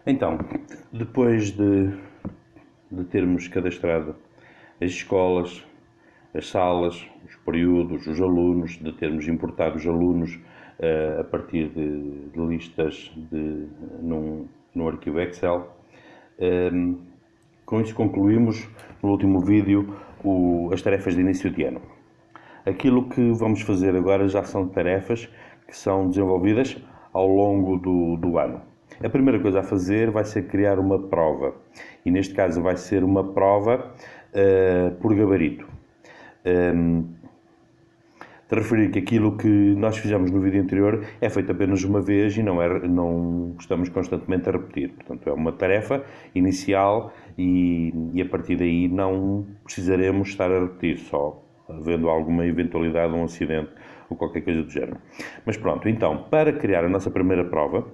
Então, depois de termos cadastrado as escolas, as salas, os períodos, os alunos, de termos importado os alunos a partir de listas num arquivo Excel, com isso concluímos no último vídeo as tarefas de início de ano. Aquilo que vamos fazer agora já são tarefas que são desenvolvidas ao longo do ano. A primeira coisa a fazer vai ser criar uma prova. E neste caso vai ser uma prova por gabarito. De referir que aquilo que nós fizemos no vídeo anterior é feito apenas uma vez e não estamos constantemente a repetir. Portanto, é uma tarefa inicial e a partir daí não precisaremos estar a repetir, só havendo alguma eventualidade, um acidente ou qualquer coisa do género. Mas pronto, então, para criar a nossa primeira prova,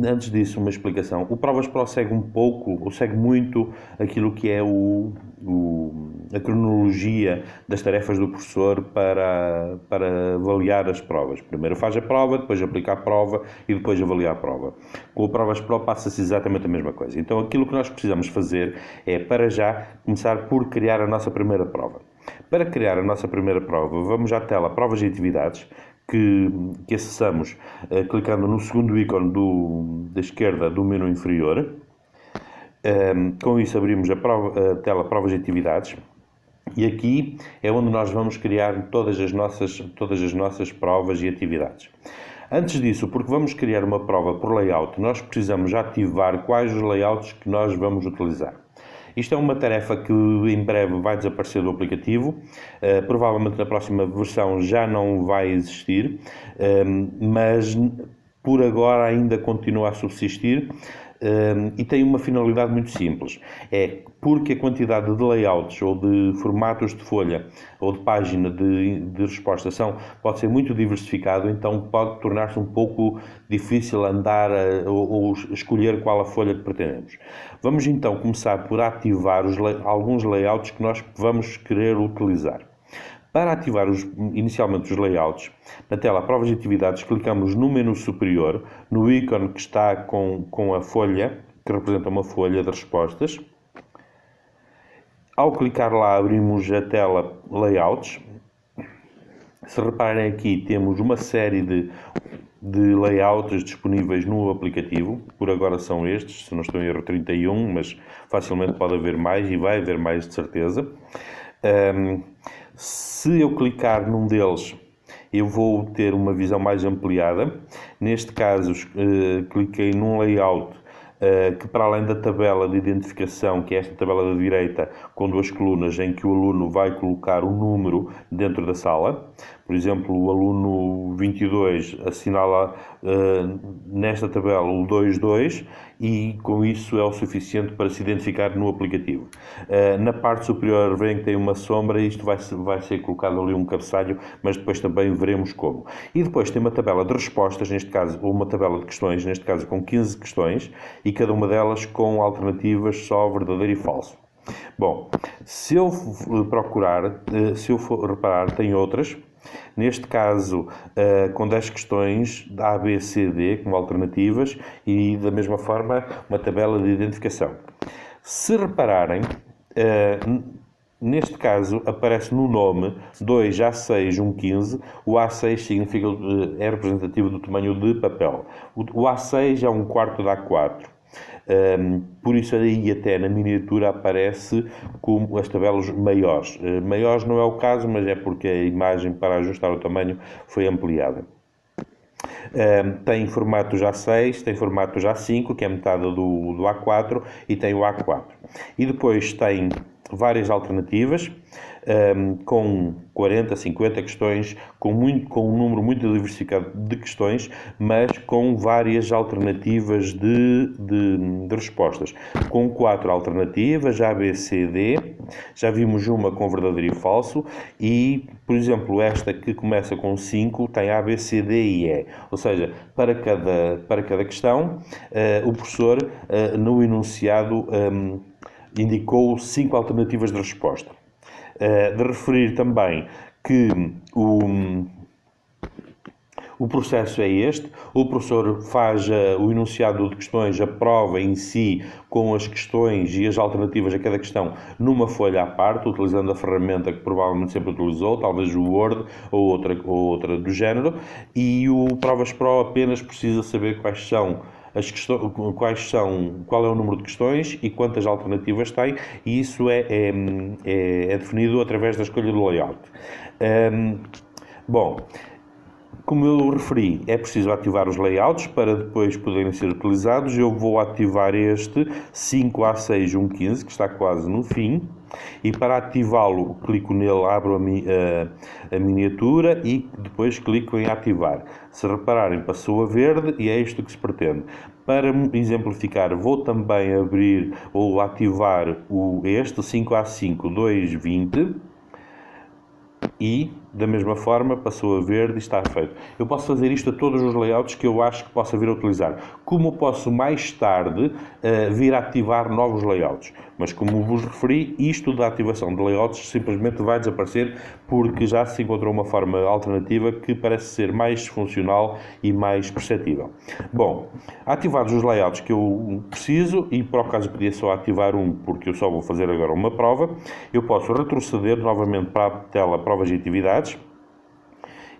antes disso, uma explicação. O Provas Pro segue um pouco, ou segue muito aquilo que é a cronologia das tarefas do professor para avaliar as provas. Primeiro faz a prova, depois aplica a prova e depois avalia a prova. Com o Provas Pro passa-se exatamente a mesma coisa. Então aquilo que nós precisamos fazer é, para já, começar por criar a nossa primeira prova. Para criar a nossa primeira prova, vamos à tela Provas e Atividades, que acessamos clicando no segundo ícone da esquerda do menu inferior. Com isso abrimos a tela Provas e Atividades e aqui é onde nós vamos criar todas as nossas provas e atividades. Antes disso, porque vamos criar uma prova por layout, nós precisamos ativar quais os layouts que nós vamos utilizar. Isto é uma tarefa que em breve vai desaparecer do aplicativo, provavelmente na próxima versão já não vai existir, mas por agora ainda continua a subsistir e tem uma finalidade muito simples. É porque a quantidade de layouts ou de formatos de folha ou de página de resposta pode ser muito diversificado, então pode tornar-se um pouco difícil andar ou escolher qual a folha que pretendemos. Vamos então começar por ativar alguns layouts que nós vamos querer utilizar. Para ativar inicialmente os layouts, na tela Provas e Atividades, clicamos no menu superior, no ícone que está com a folha, que representa uma folha de respostas. Ao clicar lá, abrimos a tela Layouts. Se reparem aqui, temos uma série de layouts disponíveis no aplicativo. Por agora são estes, se não estou em erro 31, mas facilmente pode haver mais e vai haver mais de certeza. Se eu clicar num deles, eu vou ter uma visão mais ampliada. Neste caso, cliquei num layout que, para além da tabela de identificação, que é esta tabela da direita, com duas colunas em que o aluno vai colocar um número dentro da sala. Por exemplo, o aluno 22 assinala nesta tabela o 22 e com isso é o suficiente para se identificar no aplicativo. Na parte superior veem que tem uma sombra e isto vai ser colocado ali um cabeçalho, mas depois também veremos como. E depois tem uma tabela de respostas, neste caso, ou uma tabela de questões, neste caso com 15 questões, e cada uma delas com alternativas só verdadeiro e falso. Bom, se eu procurar, se eu for reparar, tem outras. Neste caso, com 10 questões A, B, C, D como alternativas e, da mesma forma, uma tabela de identificação. Se repararem, neste caso aparece no nome 2 A6, 1, 15. O A6 significa, é representativo do tamanho de papel. O A6 é um quarto da A4. Por isso aí até na miniatura aparece como as tabelas maiores. Maiores não é o caso, mas é porque a imagem para ajustar o tamanho foi ampliada. Tem formatos A6, tem formatos A5, que é metade do A4, e tem o A4. E depois tem várias alternativas, com 40, 50 questões, com um número muito diversificado de questões, mas com várias alternativas de respostas. Com 4 alternativas, A, B, C, D, já vimos uma com verdadeiro e falso, e, por exemplo, esta que começa com 5 tem A, B, C, D e E. Ou seja, para cada questão, o professor, no enunciado, indicou 5 alternativas de resposta. De referir também que o O processo é este, o professor faz o enunciado de questões, a prova em si, com as questões e as alternativas a cada questão, numa folha à parte, utilizando a ferramenta que provavelmente sempre utilizou, talvez o Word ou outra do género, e o Provas Pro apenas precisa saber quais são as questões, qual é o número de questões e quantas alternativas tem, e isso é definido através da escolha do layout. Bom, como eu referi, é preciso ativar os layouts para depois poderem ser utilizados. Eu vou ativar este 5A6.1.15, que está quase no fim, e para ativá-lo, clico nele, abro a miniatura e depois clico em ativar. Se repararem, passou a verde e é isto que se pretende. Para exemplificar, vou também abrir ou ativar este 5A5.2.20 e, da mesma forma, passou a verde e está feito. Eu posso fazer isto a todos os layouts que eu acho que possa vir a utilizar. Como posso mais tarde vir a ativar novos layouts? Mas como vos referi, isto da ativação de layouts simplesmente vai desaparecer porque já se encontrou uma forma alternativa que parece ser mais funcional e mais perceptível. Bom, ativados os layouts que eu preciso, e por acaso podia só ativar um porque eu só vou fazer agora uma prova, eu posso retroceder novamente para a tela Provas e Atividades.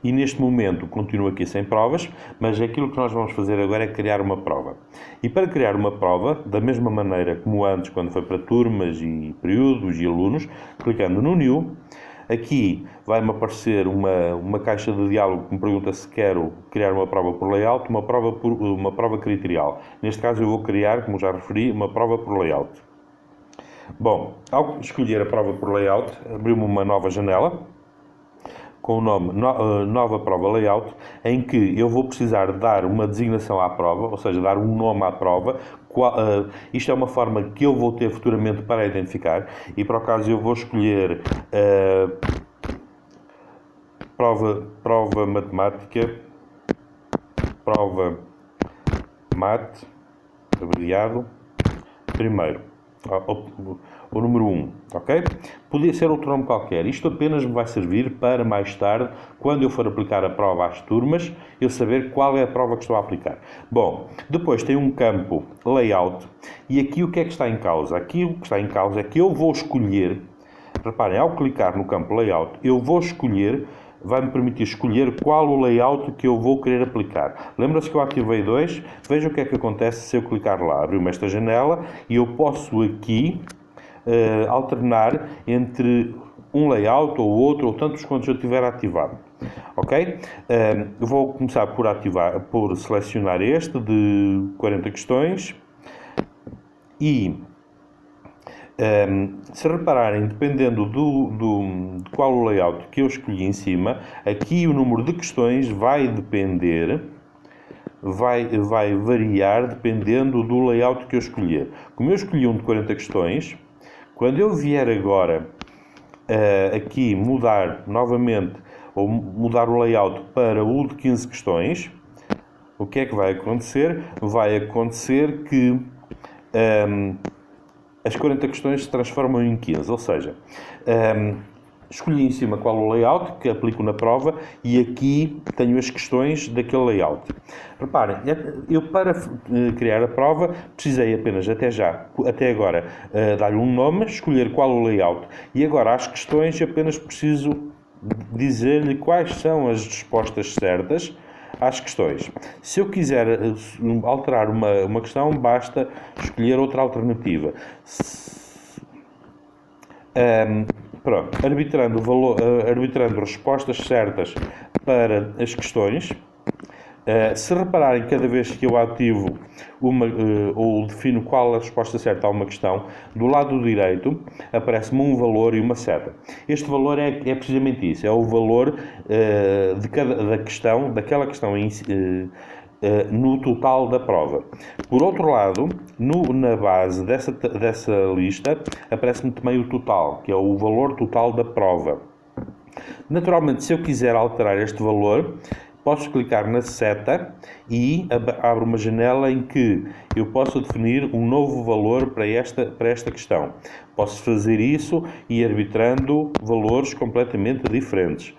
E neste momento continuo aqui sem provas, mas aquilo que nós vamos fazer agora é criar uma prova. E para criar uma prova, da mesma maneira como antes, quando foi para turmas e períodos e alunos, clicando no New, aqui vai-me aparecer uma caixa de diálogo que me pergunta se quero criar uma prova por layout, uma prova criterial. Neste caso eu vou criar, como já referi, uma prova por layout. Bom, ao escolher a prova por layout, abriu-me uma nova janela, com o nome Nova Prova Layout, em que eu vou precisar dar uma designação à prova, ou seja, dar um nome à prova. Isto é uma forma que eu vou ter futuramente para identificar, e para o caso eu vou escolher prova matemática, prova mate, abreviado, primeiro. O número 1, ok? Podia ser outro nome qualquer. Isto apenas me vai servir para mais tarde, quando eu for aplicar a prova às turmas, eu saber qual é a prova que estou a aplicar. Bom, depois tem um campo Layout, e aqui o que é que está em causa? Aqui o que está em causa é que eu vou escolher, reparem, ao clicar no campo Layout, eu vou escolher, vai-me permitir escolher qual o layout que eu vou querer aplicar. Lembra-se que eu ativei 2? Veja o que é que acontece se eu clicar lá. Abriu-me esta janela e eu posso aqui alternar entre um layout ou outro, ou tantos quantos eu tiver ativado. Ok? Eu vou começar por selecionar este de 40 questões e se repararem, dependendo de qual o layout que eu escolhi em cima, aqui o número de questões vai depender, vai variar dependendo do layout que eu escolher. Como eu escolhi um de 40 questões, quando eu vier agora aqui mudar novamente, ou mudar o layout para o de 15 questões, o que é que vai acontecer? Vai acontecer que as 40 questões se transformam em 15, ou seja, escolhi em cima qual o layout que aplico na prova e aqui tenho as questões daquele layout. Reparem, eu para criar a prova precisei apenas até agora dar-lhe um nome, escolher qual o layout, e agora às questões apenas preciso dizer-lhe quais são as respostas certas às questões. Se eu quiser alterar uma questão, basta escolher outra alternativa. Pronto, arbitrando respostas certas para as questões. Se repararem, cada vez que eu ativo ou defino qual a resposta certa a uma questão, do lado direito aparece-me um valor e uma seta. Este valor é precisamente isso, é o valor daquela questão no total da prova. Por outro lado, na base dessa lista, aparece-me também o total, que é o valor total da prova. Naturalmente, se eu quiser alterar este valor, posso clicar na seta e abro uma janela em que eu posso definir um novo valor para esta questão. Posso fazer isso e arbitrando valores completamente diferentes.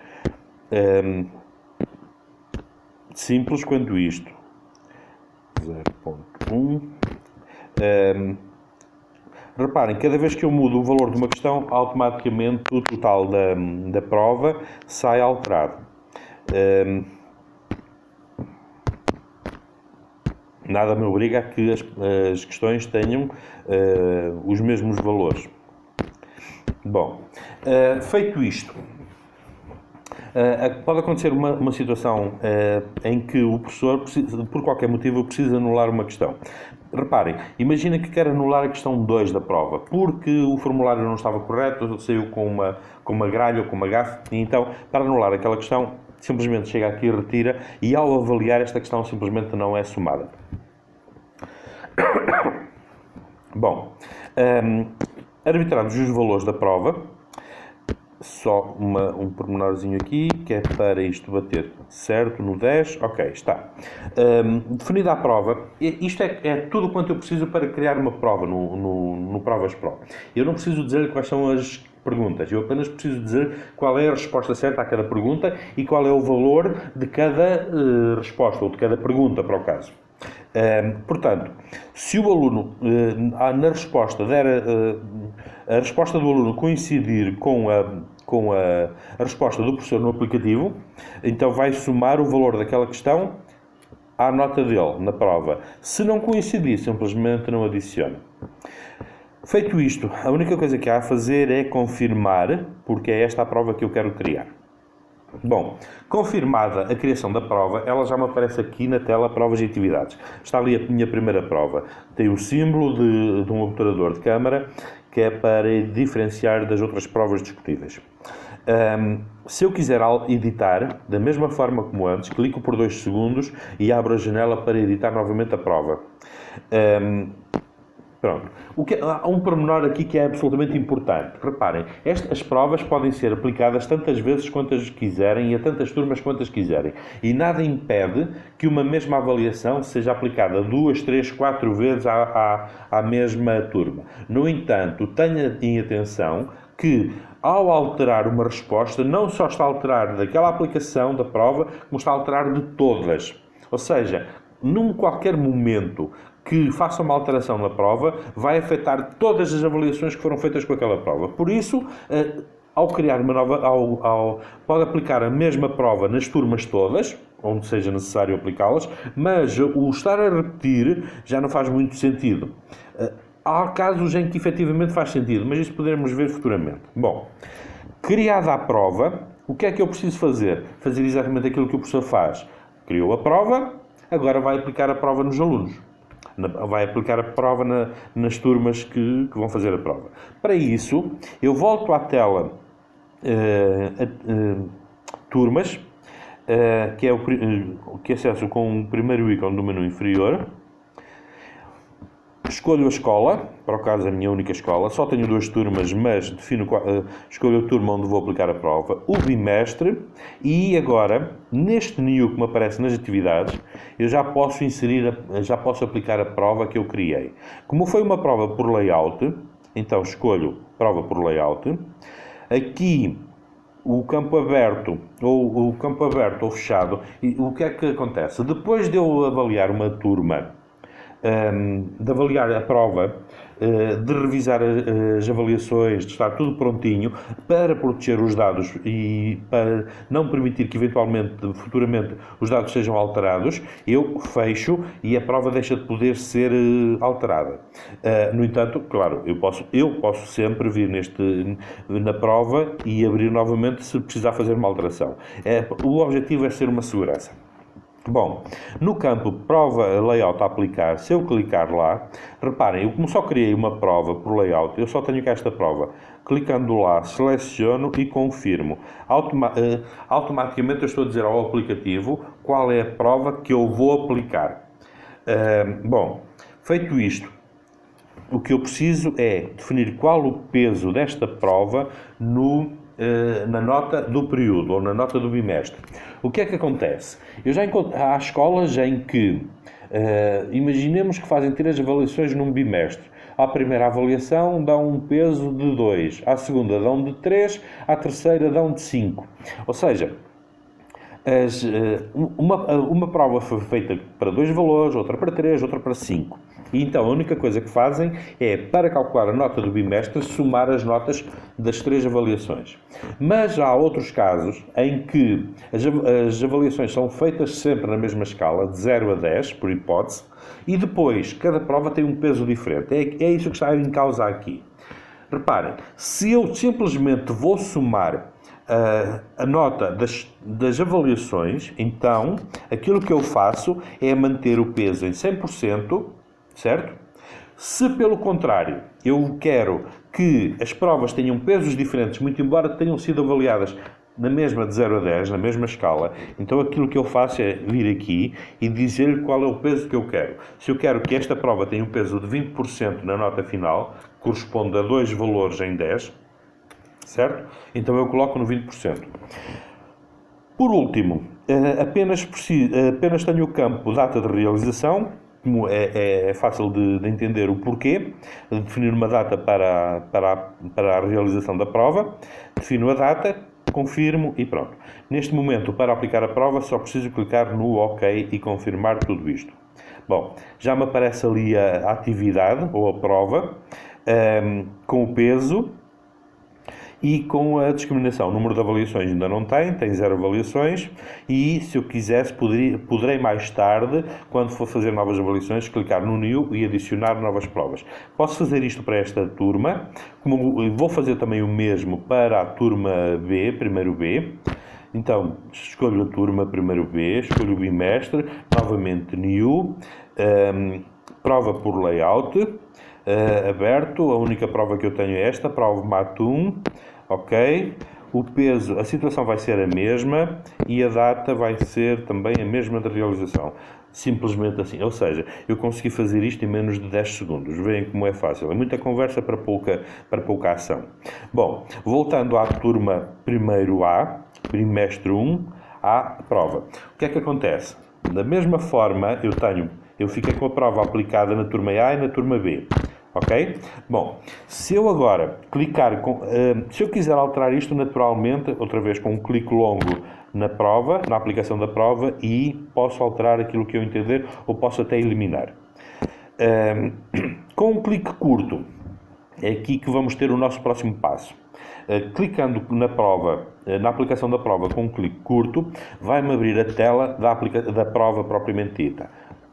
simples quanto isto. 0.1. Reparem, cada vez que eu mudo o valor de uma questão, automaticamente o total da prova sai alterado. Nada me obriga a que as questões tenham os mesmos valores. Bom, feito isto, pode acontecer uma situação em que o professor, por qualquer motivo, precisa anular uma questão. Reparem, imagina que quer anular a questão 2 da prova, porque o formulário não estava correto, saiu com uma gralha ou com uma gafe, e então, para anular aquela questão, simplesmente chega aqui e retira, e ao avaliar esta questão simplesmente não é somada. Bom, arbitramos os valores da prova. Só um pormenorzinho aqui, que é para isto bater certo no 10. Ok, está. Definida a prova, isto é tudo quanto eu preciso para criar uma prova no Provas Pro. Eu não preciso dizer quais são as perguntas, eu apenas preciso dizer qual é a resposta certa a cada pergunta e qual é o valor de cada resposta, ou de cada pergunta, para o caso. Portanto, se o aluno na resposta der a resposta do aluno coincidir com a resposta do professor no aplicativo, então vai somar o valor daquela questão à nota dele na prova. Se não coincidir, simplesmente não adiciona. Feito isto, a única coisa que há a fazer é confirmar, porque é esta a prova que eu quero criar. Bom, confirmada a criação da prova, ela já me aparece aqui na tela Provas e Atividades. Está ali a minha primeira prova. Tem o símbolo de um obturador de câmara, que é para diferenciar das outras provas disponíveis. Se eu quiser editar, da mesma forma como antes, clico por 2 segundos e abro a janela para editar novamente a prova. Pronto. Há um pormenor aqui que é absolutamente importante. Reparem, as provas podem ser aplicadas tantas vezes quantas quiserem e a tantas turmas quantas quiserem. E nada impede que uma mesma avaliação seja aplicada 2, 3, 4 vezes à mesma turma. No entanto, tenha em atenção que, ao alterar uma resposta, não só está a alterar daquela aplicação da prova, como está a alterar de todas. Ou seja, num qualquer momento que faça uma alteração na prova, vai afetar todas as avaliações que foram feitas com aquela prova. Por isso, ao criar uma nova, pode aplicar a mesma prova nas turmas todas, onde seja necessário aplicá-las, mas o estar a repetir já não faz muito sentido. Há casos em que efetivamente faz sentido, mas isso poderemos ver futuramente. Bom, criada a prova, o que é que eu preciso fazer? Fazer exatamente aquilo que o professor faz. Criou a prova, agora vai aplicar a prova nos alunos. Vai aplicar a prova nas turmas que vão fazer a prova. Para isso, eu volto à tela turmas, que acesso com o primeiro ícone do menu inferior. Escolho a escola, para o caso a minha única escola, só tenho 2 turmas, mas escolho a turma onde vou aplicar a prova, o bimestre, e agora, neste menu que me aparece nas atividades, eu já posso aplicar a prova que eu criei. Como foi uma prova por layout, então escolho prova por layout. Aqui, o campo aberto ou fechado, e o que é que acontece? Depois de eu avaliar uma turma, de avaliar a prova, de revisar as avaliações, de estar tudo prontinho para proteger os dados e para não permitir que eventualmente, futuramente, os dados sejam alterados, eu fecho e a prova deixa de poder ser alterada. No entanto, claro, eu posso sempre vir na prova e abrir novamente se precisar fazer uma alteração. O objetivo é ser uma segurança. Bom, no campo prova layout a aplicar, se eu clicar lá, reparem, eu como só criei uma prova por layout, eu só tenho cá esta prova. Clicando lá, seleciono e confirmo. Automaticamente eu estou a dizer ao aplicativo qual é a prova que eu vou aplicar. Bom, feito isto, o que eu preciso é definir qual o peso desta prova na nota do período ou na nota do bimestre. O que é que acontece? Há escolas em que, imaginemos que fazem 3 avaliações num bimestre. À primeira avaliação dão um peso de 2, à segunda dão de 3, à terceira dão de 5. Ou seja, uma prova foi feita para 2 valores, outra para 3, outra para 5. E então a única coisa que fazem é, para calcular a nota do bimestre, somar as notas das 3 avaliações. Mas há outros casos em que as avaliações são feitas sempre na mesma escala, de 0 a 10, por hipótese, e depois cada prova tem um peso diferente. É isso que está em causa aqui. Reparem, se eu simplesmente vou somar a nota das avaliações, então aquilo que eu faço é manter o peso em 100%, certo? Se, pelo contrário, eu quero que as provas tenham pesos diferentes, muito embora tenham sido avaliadas na mesma de 0 a 10, na mesma escala, então aquilo que eu faço é vir aqui e dizer-lhe qual é o peso que eu quero. Se eu quero que esta prova tenha um peso de 20% na nota final, corresponde a 2 valores em 10, certo? Então eu coloco no 20%. Por último, apenas tenho o campo data de realização, como é fácil de entender o porquê, de definir uma data para a realização da prova, defino a data, confirmo e pronto. Neste momento, para aplicar a prova, só preciso clicar no OK e confirmar tudo isto. Bom, já me aparece ali a atividade ou a prova, com o peso e com a discriminação. O número de avaliações ainda não tem 0 avaliações e, se eu quisesse, poderei mais tarde, quando for fazer novas avaliações, clicar no New e adicionar novas provas. Posso fazer isto para esta turma, como vou fazer também o mesmo para a turma B, primeiro B. Então, escolho a turma primeiro B, escolho o bimestre, novamente New, prova por layout, aberto, a única prova que eu tenho é esta, prova Matum, ok? O peso, a situação vai ser a mesma e a data vai ser também a mesma de realização. Simplesmente assim, ou seja, eu consegui fazer isto em menos de 10 segundos. Veem como é fácil, é muita conversa para pouca ação. Bom, voltando à turma primeiro A, bimestre 1, à prova. O que é que acontece? Da mesma forma, eu fiquei com a prova aplicada na turma A e na turma B. Ok? Bom, se eu agora se eu quiser alterar isto naturalmente, outra vez com um clique longo na prova, na aplicação da prova, e posso alterar aquilo que eu entender ou posso até eliminar. Com um clique curto, é aqui que vamos ter o nosso próximo passo. Clicando na prova, na aplicação da prova com um clique curto, vai-me abrir a tela da prova propriamente dita.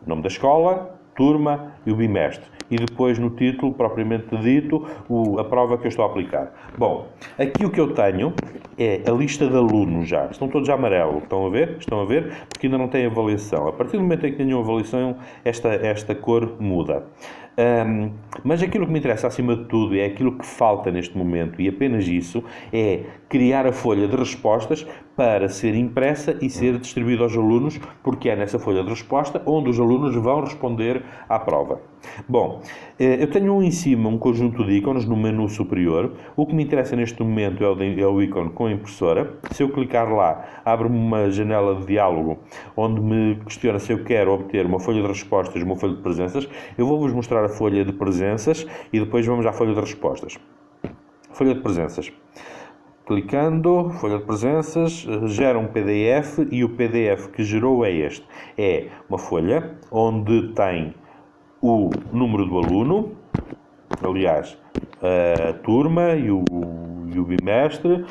O nome da escola, turma e o bimestre. E depois no título, propriamente dito, a prova que eu estou a aplicar. Bom, aqui o que eu tenho é a lista de alunos já. Estão todos amarelo. Estão a ver? Estão a ver? Porque ainda não tem avaliação. A partir do momento em que tenham avaliação, esta cor muda. Mas aquilo que me interessa acima de tudo é aquilo que falta neste momento, e apenas isso, é criar a folha de respostas para ser impressa e ser distribuída aos alunos, porque é nessa folha de resposta onde os alunos vão responder à prova. Bom, eu tenho em cima um conjunto de ícones no menu superior. O que me interessa neste momento é o ícone com a impressora. Se eu clicar lá, abre-me uma janela de diálogo onde me questiona se eu quero obter uma folha de respostas, uma folha de presenças. Eu vou-vos mostrar a folha de presenças e depois vamos à folha de respostas. Folha de presenças. Clicando, folha de presenças, gera um PDF e o PDF que gerou é este. É uma folha onde tem o número do aluno, aliás, a turma e o bimestre,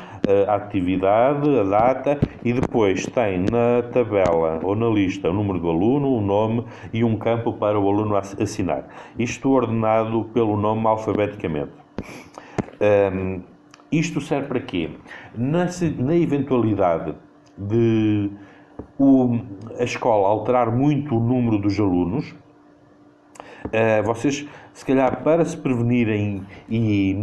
a atividade, a data, e depois tem na tabela ou na lista o número do aluno, o nome e um campo para o aluno assinar. Isto ordenado pelo nome alfabeticamente. Isto serve para quê? Na eventualidade de a escola alterar muito o número dos alunos, vocês, se calhar, para se prevenirem e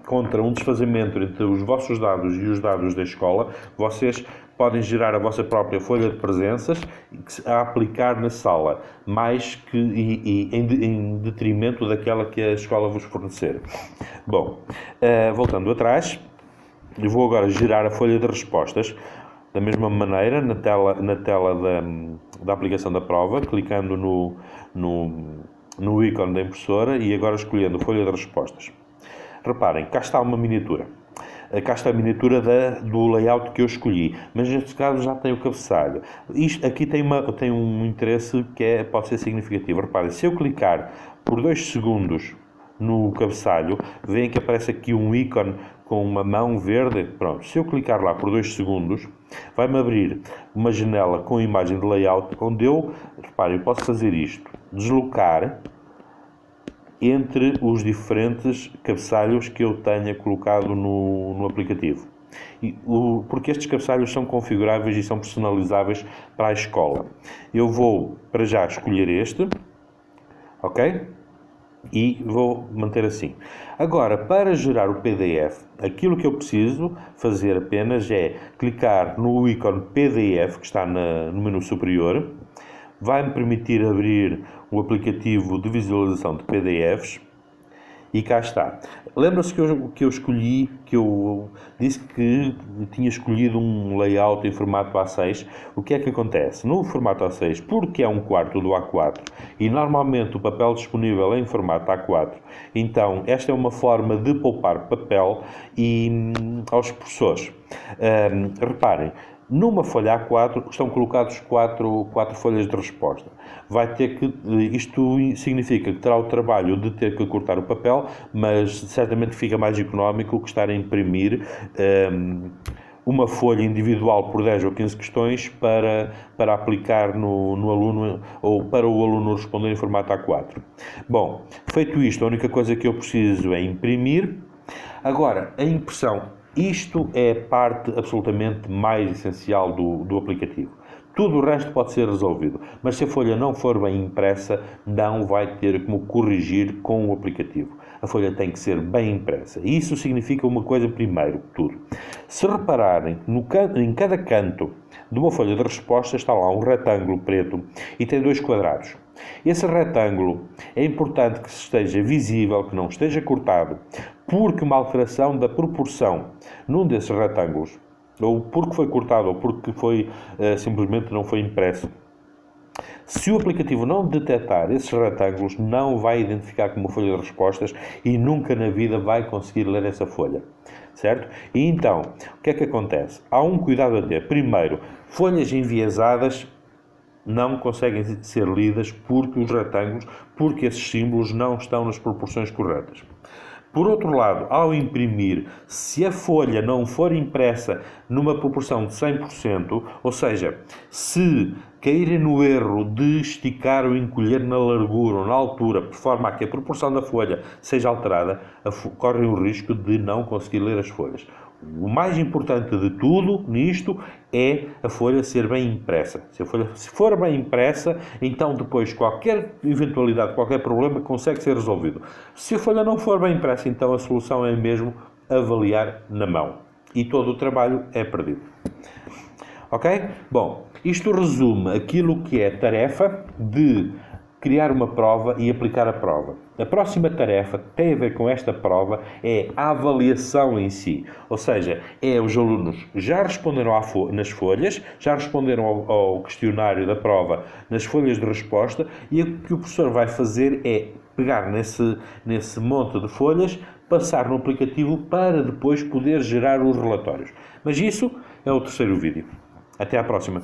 contra um desfazamento entre os vossos dados e os dados da escola, vocês podem gerar a vossa própria folha de presenças a aplicar na sala, em detrimento daquela que a escola vos fornecer. Bom, voltando atrás, eu vou agora gerar a folha de respostas da mesma maneira na tela da aplicação da prova, clicando no ícone da impressora e agora escolhendo folha de respostas. Reparem, cá está uma miniatura. cá está a miniatura do layout que eu escolhi, mas neste caso já tem o cabeçalho. Isto aqui tem um interesse que pode ser significativo. Reparem, se eu clicar por 2 segundos no cabeçalho, veem que aparece aqui um ícone com uma mão verde. Pronto, se eu clicar lá por 2 segundos, vai-me abrir uma janela com imagem de layout, onde reparem, eu posso fazer isto, deslocar entre os diferentes cabeçalhos que eu tenha colocado no aplicativo. Porque estes cabeçalhos são configuráveis e são personalizáveis para a escola. Eu vou, para já, escolher este, ok? E vou manter assim. Agora, para gerar o PDF, aquilo que eu preciso fazer apenas é clicar no ícone PDF, que está no menu superior, vai-me permitir abrir o aplicativo de visualização de PDFs e cá está. Lembra-se que eu disse que tinha escolhido um layout em formato A6. O que é que acontece? No formato A6, porque é 1/4 do A4 e normalmente o papel disponível é em formato A4, então esta é uma forma de poupar papel aos professores. Reparem, numa folha A4 estão colocados quatro folhas de resposta. Isto significa que terá o trabalho de ter que cortar o papel, mas certamente fica mais económico que estar a imprimir uma folha individual por 10 ou 15 questões para aplicar no aluno ou para o aluno responder em formato A4. Bom, feito isto, a única coisa que eu preciso é imprimir. Agora, a impressão. Isto é a parte absolutamente mais essencial do aplicativo. Tudo o resto pode ser resolvido, mas se a folha não for bem impressa, não vai ter como corrigir com o aplicativo. A folha tem que ser bem impressa. E isso significa uma coisa primeiro que tudo. Se repararem, em cada canto de uma folha de resposta está lá um retângulo preto e tem 2 quadrados. Esse retângulo é importante que esteja visível, que não esteja cortado, porque uma alteração da proporção num desses retângulos, ou porque foi cortado, ou porque simplesmente não foi impresso, se o aplicativo não detectar esses retângulos, não vai identificar como folha de respostas e nunca na vida vai conseguir ler essa folha, certo? E então, o que é que acontece? Há um cuidado a ter. Primeiro, folhas enviesadas não conseguem ser lidas porque esses símbolos não estão nas proporções corretas. Por outro lado, ao imprimir, se a folha não for impressa numa proporção de 100%, ou seja, se caírem no erro de esticar ou encolher na largura ou na altura, por forma a que a proporção da folha seja alterada, correm o risco de não conseguir ler as folhas. O mais importante de tudo nisto é a folha ser bem impressa. Se for bem impressa, então depois qualquer eventualidade, qualquer problema consegue ser resolvido. Se a folha não for bem impressa, então a solução é mesmo avaliar na mão. E todo o trabalho é perdido. Ok? Bom, isto resume aquilo que é a tarefa de criar uma prova e aplicar a prova. A próxima tarefa que tem a ver com esta prova é a avaliação em si. Ou seja, os alunos já responderam nas folhas, já responderam ao questionário da prova nas folhas de resposta e o que o professor vai fazer é pegar nesse monte de folhas, passar no aplicativo para depois poder gerar os relatórios. Mas isso é o terceiro vídeo. Até à próxima.